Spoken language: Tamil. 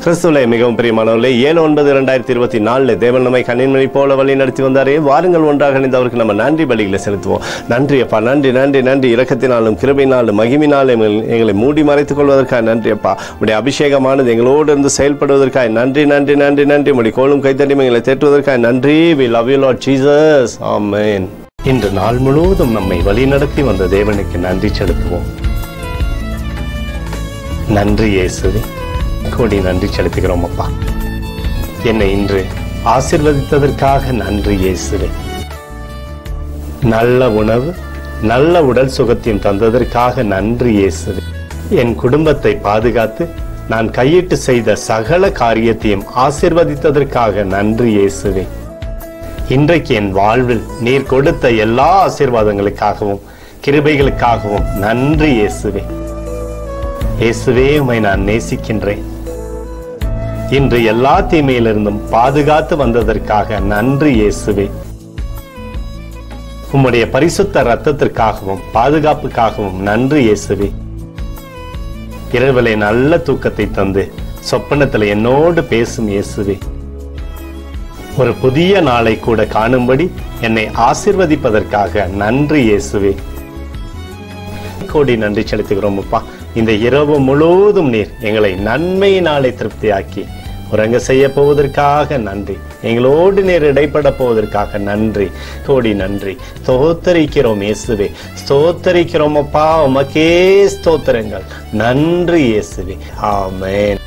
கிறிஸ்துவிலே மிகவும் பிரியமானவர்களே, 7/9/2024 தேவன் நம்மை கண்ணின்மணி போல வழி நடத்தி வந்தாரே. வாருங்கள் ஒன்றாக இணைந்து அவருக்கு நம்ம நன்றி பலிகளை செலுத்துவோம். நன்றி அப்பா, நன்றி நன்றி நன்றி. இரக்கத்தினாலும் கிருபையினாலும் மகிமையினாலும் எங்களை மூடி மறைத்துக் கொள்வதற்காக நன்றி அப்பா. உடைய அபிஷேகமானது எங்களோடு இருந்து செயல்படுவதற்காக நன்றி நன்றி நன்றி நன்றி. உடைய கோலும் கைத்தடியும் எங்களை தேற்றுவதற்காக நன்றி. We love you Lord Jesus. Amen. இன்று நாள் முழுவதும் நம்மை வழி நடத்தி வந்த தேவனுக்கு நன்றி செலுத்துவோம். நன்றி இயேசுவே, கோடி நன்றி செலுத்துகிறோம் அப்பா. என்னை இன்று ஆசீர்வதித்ததற்காக நன்றி இயேசுவே. நல்ல உணவு, நல்ல உடல் சுகத்தையும் தந்ததற்காக நன்றி இயேசுவே. என் குடும்பத்தை பாதுகாத்து நான் கையிட்டு செய்த சகல காரியத்தையும் ஆசீர்வதித்ததற்காக நன்றி இயேசுவே. இன்றைக்கு என் வாழ்வில் நீர் கொடுத்த எல்லா ஆசீர்வாதங்களுக்காகவும் கிருபைகளுக்காகவும் நன்றி இயேசுவே. இயேசுவே, உம்மை நான் நேசிக்கின்றேன். இன்று எல்லா தீமையிலிருந்தும் பாதுகாத்து வந்ததற்காக நன்றி இயேசுவே. உம்முடைய பரிசுத்த இரத்தத்திற்காகவும் பாதுகாப்புக்காகவும் நன்றி இயேசுவே. இரவிலே நல்ல தூக்கத்தை தந்து சொப்பனத்தில் என்னோடு பேசும் இயேசுவே. ஒரு புதிய நாளை கூட காணும்படி என்னை ஆசீர்வதிப்பதற்காக நன்றி இயேசுவே. கோடி நன்றி செலுத்துகிறோம் அப்பா. இந்த இரவு முழுவதும் நீர் எங்களை நன்மையினாலே திருப்தியாக்கி உறங்க செய்ய போவதற்காக நன்றி. எங்களோடு நீர் இடைப்பட போவதற்காக நன்றி. கோடி நன்றி. ஸ்தோத்தரிக்கிறோம் இயேசுவே, ஸ்தோத்தரிக்கிறோம் அப்பா. உமக்கே ஸ்தோத்திரங்கள். நன்றி இயேசுவே. ஆமென்.